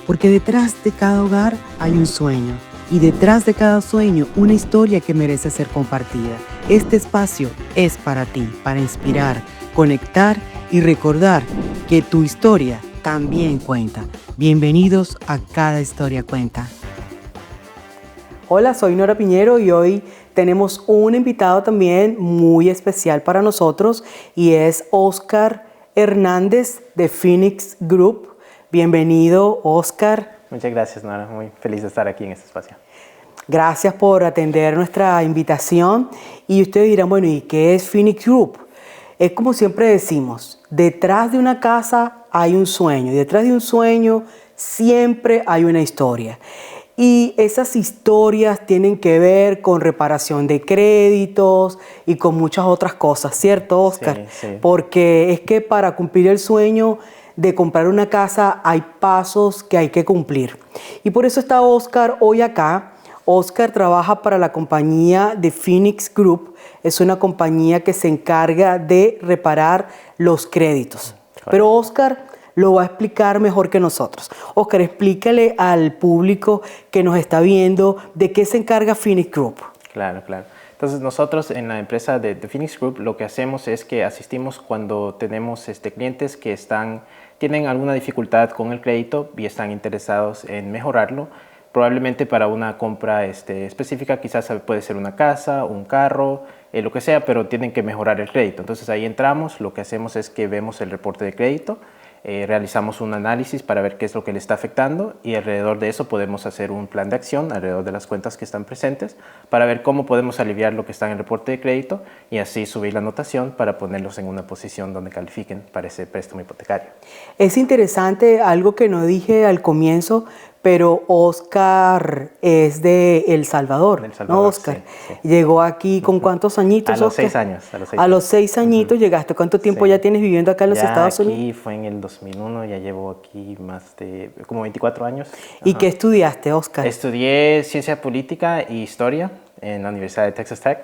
porque detrás de cada hogar hay un sueño y detrás de cada sueño una historia que merece ser compartida. Este espacio es para ti, para inspirar, conectar y recordar que tu historia también cuenta. Bienvenidos a Cada Historia Cuenta. Hola, soy Nora Piñero y hoy tenemos un invitado también muy especial para nosotros y es Oscar Hernández de Phoenix Group. Bienvenido, Oscar. Muchas gracias, Nora. Muy feliz de estar aquí en este espacio. Gracias por atender nuestra invitación. Y ustedes dirán, bueno, ¿y qué es Phoenix Group? Es como siempre decimos, detrás de una casa hay un sueño y detrás de un sueño siempre hay una historia. Y esas historias tienen que ver con reparación de créditos y con muchas otras cosas, ¿cierto, Oscar? Sí, sí. Porque es que para cumplir el sueño de comprar una casa hay pasos que hay que cumplir. Y por eso está Oscar hoy acá. Oscar trabaja para la compañía de Phoenix Group. Es una compañía que se encarga de reparar los créditos. Correcto. Pero Oscar lo va a explicar mejor que nosotros. Oscar, explícale al público que nos está viendo de qué se encarga Phoenix Group. Claro. Entonces nosotros en la empresa de Phoenix Group lo que hacemos es que asistimos cuando tenemos clientes que tienen alguna dificultad con el crédito y están interesados en mejorarlo. Probablemente para una compra específica, quizás puede ser una casa, un carro, lo que sea, pero tienen que mejorar el crédito. Entonces ahí entramos, lo que hacemos es que vemos el reporte de crédito, realizamos un análisis para ver qué es lo que le está afectando y alrededor de eso podemos hacer un plan de acción alrededor de las cuentas que están presentes para ver cómo podemos aliviar lo que está en el reporte de crédito y así subir la anotación para ponerlos en una posición donde califiquen para ese préstamo hipotecario. Es interesante algo que no dije al comienzo, pero Oscar es de El Salvador, ¿no, Oscar? Sí. Llegó aquí ¿con cuántos añitos, A los Oscar? 6 años. A los 6 añitos llegaste. ¿Cuánto tiempo ya tienes viviendo acá en los Estados Unidos? Aquí fue en el 2001, ya llevo aquí más de como 24 años. ¿Y qué estudiaste, Oscar? Estudié Ciencia Política y Historia en la Universidad de Texas Tech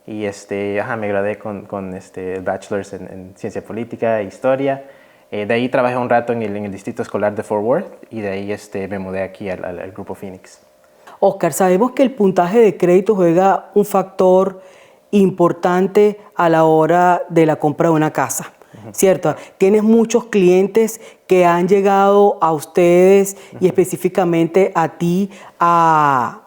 y me gradué con el Bachelor's en Ciencia Política e Historia. De ahí trabajé un rato en el Distrito Escolar de Fort Worth y de ahí me mudé aquí al Grupo Phoenix. Oscar, sabemos que el puntaje de crédito juega un factor importante a la hora de la compra de una casa, ¿cierto? Tienes muchos clientes que han llegado a ustedes y específicamente a ti a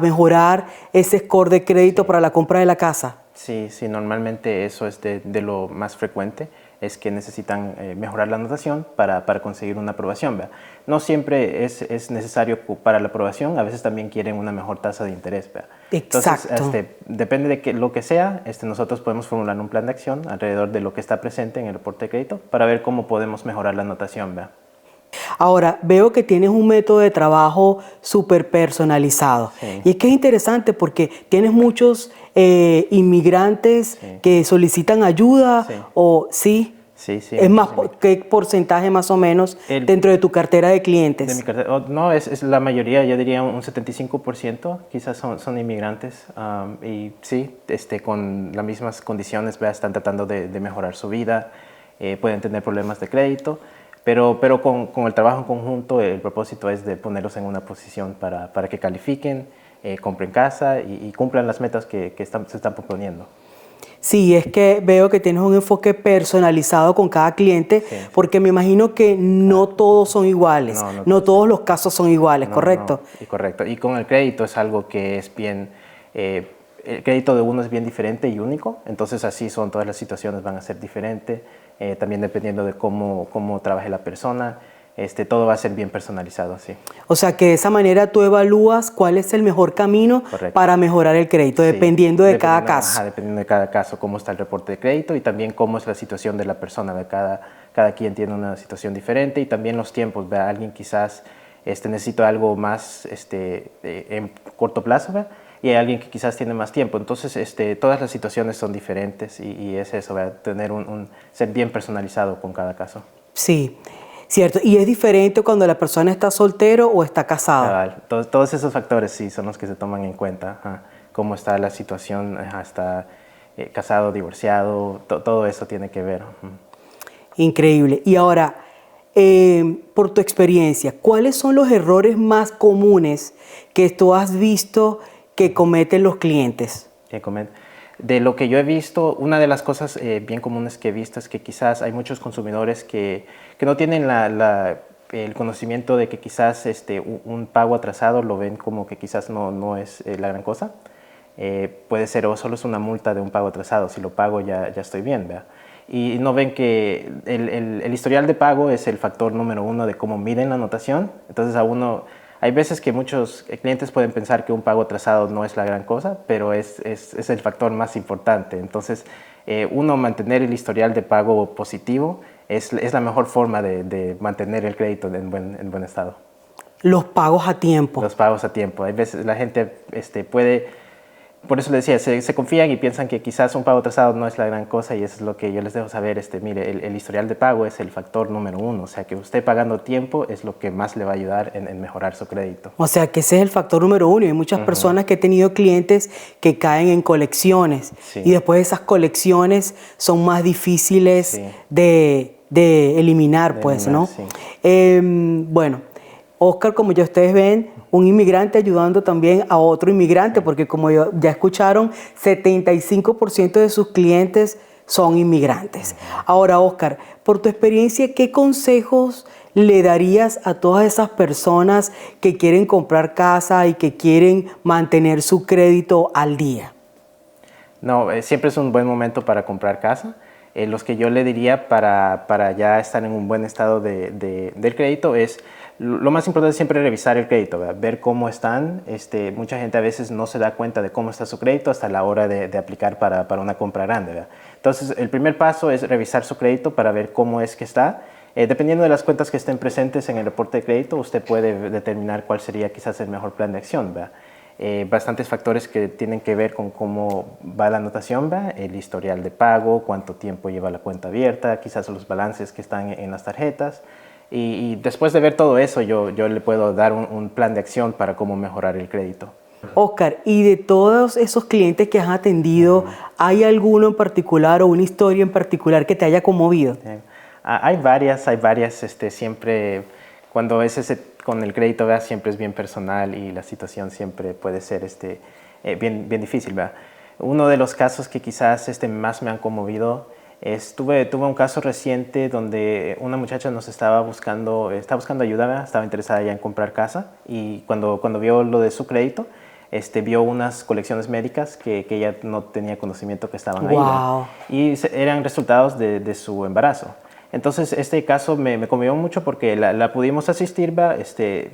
mejorar ese score de crédito para la compra de la casa. Sí, normalmente eso es de lo más frecuente, es que necesitan mejorar la anotación para conseguir una aprobación, ¿verdad? No siempre es necesario para la aprobación, a veces también quieren una mejor tasa de interés, ¿verdad? Exacto. Entonces, depende de lo que sea, nosotros podemos formular un plan de acción alrededor de lo que está presente en el reporte de crédito para ver cómo podemos mejorar la anotación, ¿verdad? Ahora, veo que tienes un método de trabajo súper personalizado. Sí. Y es que es interesante porque tienes muchos inmigrantes que solicitan ayuda o sí. Sí. Es más, ¿qué porcentaje más o menos dentro de tu cartera de clientes? De mi cartera, no, es la mayoría, yo diría un 75% quizás son inmigrantes y sí, con las mismas condiciones, ¿verdad? Están tratando de mejorar su vida, pueden tener problemas de crédito. Pero con el trabajo en conjunto, el propósito es de ponerlos en una posición para que califiquen, compren casa y cumplan las metas que se están proponiendo. Sí, es que veo que tienes un enfoque personalizado con cada cliente, porque me imagino que no todos son iguales, no todos los casos son iguales, ¿correcto? Correcto. Y con el crédito es algo que es bien, el crédito de uno es bien diferente y único, entonces así son todas las situaciones, van a ser diferentes. También dependiendo de cómo trabaje la persona, todo va a ser bien personalizado, sí. O sea que de esa manera tú evalúas cuál es el mejor camino para mejorar el crédito, dependiendo de cada caso. Dependiendo de cada caso, cómo está el reporte de crédito y también cómo es la situación de la persona. Cada quien tiene una situación diferente y también los tiempos. Alguien quizás necesita algo más en corto plazo, ¿verdad? Y hay alguien que quizás tiene más tiempo. Entonces, todas las situaciones son diferentes y es eso, ¿verdad? Tener ser bien personalizado con cada caso. Sí, cierto. ¿Y es diferente cuando la persona está soltero o está casada? Todos esos factores sí son los que se toman en cuenta. Cómo está la situación, está casado, divorciado, todo eso tiene que ver. Increíble. Y ahora, por tu experiencia, ¿cuáles son los errores más comunes que tú has visto que cometen los clientes? De lo que yo he visto, una de las cosas bien comunes que he visto es que quizás hay muchos consumidores que no tienen el conocimiento de que quizás un pago atrasado lo ven como que quizás no es la gran cosa. Puede ser o solo es una multa de un pago atrasado, si lo pago ya estoy bien, ¿verdad? Y no ven que el historial de pago es el factor número uno de cómo miden la anotación. Entonces hay veces que muchos clientes pueden pensar que un pago atrasado no es la gran cosa, pero es el factor más importante. Entonces mantener el historial de pago positivo es la mejor forma de mantener el crédito en buen estado. Los pagos a tiempo. Los pagos a tiempo. Hay veces la gente puede... Por eso les decía, se confían y piensan que quizás un pago atrasado no es la gran cosa, y eso es lo que yo les dejo saber. Mire, el historial de pago es el factor número uno, o sea que usted pagando tiempo es lo que más le va a ayudar en mejorar su crédito. O sea que ese es el factor número uno, y hay muchas personas que he tenido clientes que caen en colecciones, sí, y después esas colecciones son más difíciles sí, de eliminar, pues, ¿no? Sí. Bueno, Oscar, como ya ustedes ven, un inmigrante ayudando también a otro inmigrante, porque como ya escucharon, 75% de sus clientes son inmigrantes. Ahora, Oscar, por tu experiencia, ¿qué consejos le darías a todas esas personas que quieren comprar casa y que quieren mantener su crédito al día? No, siempre es un buen momento para comprar casa. Los que yo le diría para ya estar en un buen estado del crédito es... Lo más importante es siempre revisar el crédito, ¿verdad? Ver cómo están. Mucha gente a veces no se da cuenta de cómo está su crédito hasta la hora de aplicar para una compra grande, ¿verdad? Entonces, el primer paso es revisar su crédito para ver cómo es que está. Dependiendo de las cuentas que estén presentes en el reporte de crédito, usted puede determinar cuál sería quizás el mejor plan de acción, ¿verdad? Bastantes factores que tienen que ver con cómo va la anotación, ¿verdad? El historial de pago, cuánto tiempo lleva la cuenta abierta, quizás los balances que están en las tarjetas. Y después de ver todo eso, yo le puedo dar un plan de acción para cómo mejorar el crédito. Oscar, y de todos esos clientes que has atendido, ¿hay alguno en particular o una historia en particular que te haya conmovido? Hay varias, siempre, cuando es con el crédito, ¿verdad? Siempre es bien personal y la situación siempre puede ser bien difícil, ¿verdad? Uno de los casos que quizás más me han conmovido tuve un caso reciente donde una muchacha estaba buscando ayuda, ¿verdad? Estaba interesada ya en comprar casa, y cuando vio lo de su crédito, vio unas colecciones médicas que ella no tenía conocimiento que estaban ahí, ¿verdad? Y eran resultados de su embarazo. Entonces este caso me conmovió mucho porque la pudimos asistir, ¿verdad?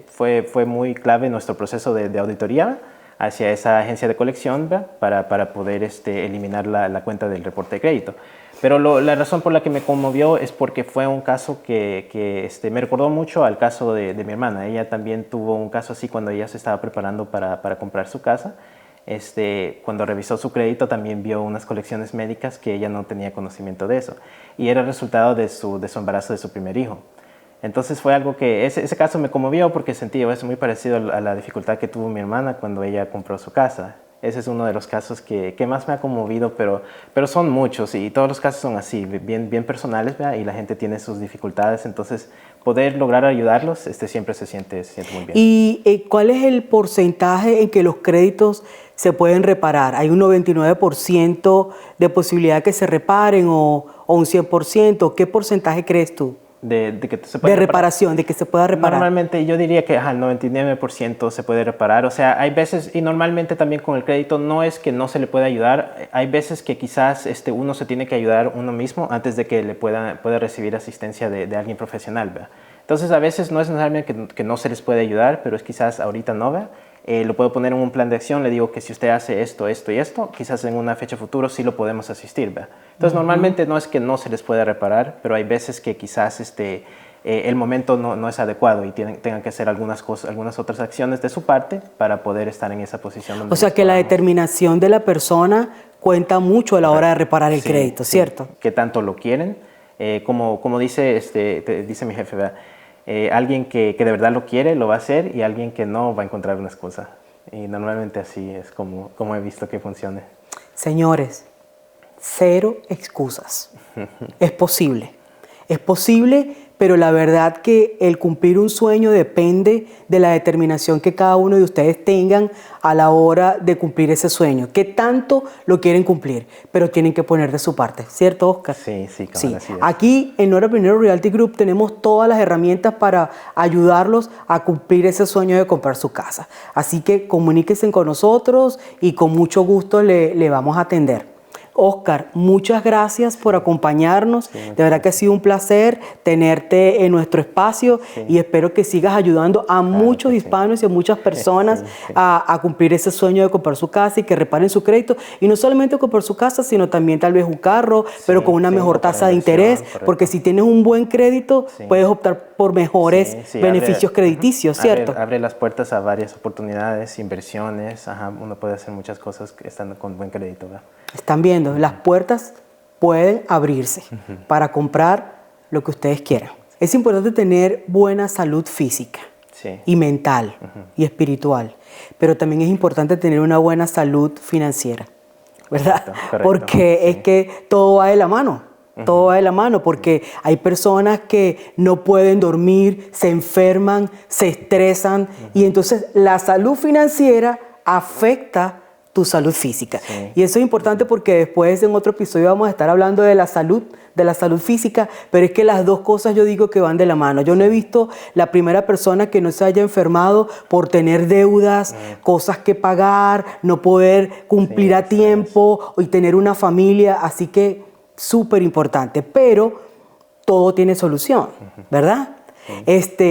Fue muy clave en nuestro proceso de auditoría hacia esa agencia de colección, ¿verdad? Para poder eliminar la cuenta del reporte de crédito. Pero la razón por la que me conmovió es porque fue un caso que me recordó mucho al caso de mi hermana. Ella también tuvo un caso así cuando ella se estaba preparando para comprar su casa. Cuando revisó su crédito también vio unas colecciones médicas que ella no tenía conocimiento de eso. Y era el resultado de su embarazo de su primer hijo. Entonces fue algo que ese caso me conmovió porque sentí es muy parecido a la dificultad que tuvo mi hermana cuando ella compró su casa. Ese es uno de los casos que más me ha conmovido, pero son muchos, y todos los casos son así, bien personales, ¿verdad? Y la gente tiene sus dificultades, entonces poder lograr ayudarlos siempre se siente muy bien. ¿Y cuál es el porcentaje en que los créditos se pueden reparar? ¿Hay un 99% de posibilidad que se reparen o un 100%? ¿Qué porcentaje crees tú? De que se puede reparación, de que se pueda reparar. Normalmente yo diría que el 99% se puede reparar. O sea, hay veces, y normalmente también con el crédito, no es que no se le pueda ayudar. Hay veces que quizás uno se tiene que ayudar uno mismo antes de que le pueda recibir asistencia de alguien profesional, ¿verdad? Entonces a veces no es necesariamente que no se les puede ayudar, pero es quizás ahorita no, ¿verdad? Lo puedo poner en un plan de acción, le digo que si usted hace esto, esto y esto, quizás en una fecha futuro sí lo podemos asistir, ¿verdad? Entonces normalmente no es que no se les pueda reparar, pero hay veces que quizás el momento no es adecuado y tengan que hacer algunas otras acciones de su parte para poder estar en esa posición. O sea que la determinación de la persona cuenta mucho a la hora de reparar el crédito, ¿cierto? Que tanto lo quieren, como dice mi jefe, ¿verdad? Alguien que de verdad lo quiere, lo va a hacer, y alguien que no va a encontrar una excusa. Y normalmente así es como he visto que funcione. Señores, cero excusas. Es posible. Es posible, pero la verdad que el cumplir un sueño depende de la determinación que cada uno de ustedes tengan a la hora de cumplir ese sueño. ¿Qué tanto lo quieren cumplir? Pero tienen que poner de su parte, ¿cierto, Oscar? Sí, sí, Sí. así es. Aquí en Nora Pinero Realty Group tenemos todas las herramientas para ayudarlos a cumplir ese sueño de comprar su casa. Así que comuníquense con nosotros y con mucho gusto le vamos a atender. Oscar, muchas gracias por acompañarnos. De verdad que ha sido un placer tenerte en nuestro espacio y espero que sigas ayudando a muchos hispanos y a muchas personas a cumplir ese sueño de comprar su casa y que reparen su crédito. Y no solamente comprar su casa, sino también tal vez un carro, pero con una mejor tasa de interés. Porque si tienes un buen crédito, puedes optar por mejores beneficios crediticios, ¿cierto? Abre las puertas a varias oportunidades, inversiones. Uno puede hacer muchas cosas estando con buen crédito, ¿verdad? Están viendo, las puertas pueden abrirse para comprar lo que ustedes quieran. Es importante tener buena salud física y mental y espiritual, pero también es importante tener una buena salud financiera, ¿verdad? Correcto, porque es que todo va de la mano. Todo va de la mano porque hay personas que no pueden dormir, se enferman, se estresan y entonces la salud financiera afecta tu salud física. Y eso es importante porque después en otro episodio vamos a estar hablando de la salud física, pero es que las dos cosas yo digo que van de la mano. Yo no he visto la primera persona que no se haya enfermado por tener deudas, cosas que pagar, no poder cumplir a tiempo y tener una familia, así que súper importante, pero todo tiene solución, ¿verdad?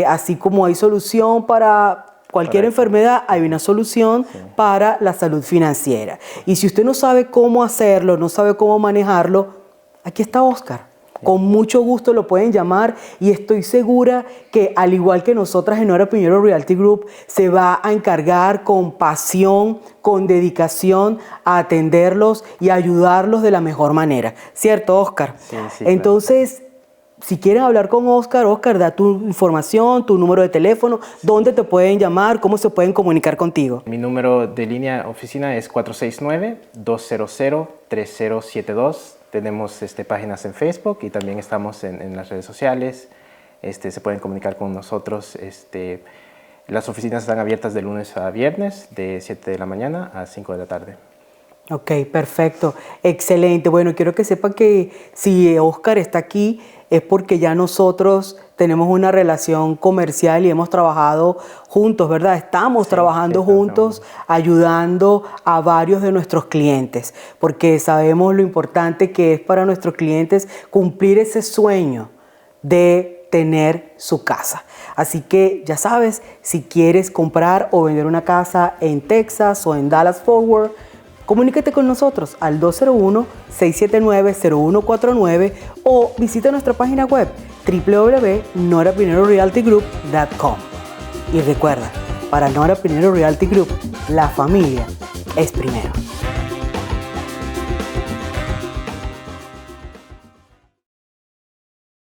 Así como hay solución para cualquier enfermedad, hay una solución para la salud financiera. Y si usted no sabe cómo hacerlo, no sabe cómo manejarlo, aquí está Oscar. Con mucho gusto lo pueden llamar y estoy segura que al igual que nosotras en Nora Pinero Realty Group se va a encargar con pasión, con dedicación a atenderlos y a ayudarlos de la mejor manera. ¿Cierto, Oscar? Sí, entonces, claro. Si quieren hablar con Oscar, da tu información, tu número de teléfono, dónde te pueden llamar, cómo se pueden comunicar contigo. Mi número de línea oficina es 469-200-3072. Tenemos páginas en Facebook y también estamos en las redes sociales. Se pueden comunicar con nosotros. Las oficinas están abiertas de lunes a viernes, de 7 de la mañana a 5 de la tarde. Ok, perfecto. Excelente. Bueno, quiero que sepan que si Oscar está aquí es porque ya nosotros tenemos una relación comercial y hemos trabajado juntos, ¿verdad? Estamos trabajando juntos, ayudando a varios de nuestros clientes, porque sabemos lo importante que es para nuestros clientes cumplir ese sueño de tener su casa. Así que ya sabes, si quieres comprar o vender una casa en Texas o en Dallas-Fort Worth, comunícate con nosotros al 201-679-0149 o visita nuestra página web www.norapinerorealtygroup.com. Y recuerda, para Nora Pinero Realty Group, la familia es primero.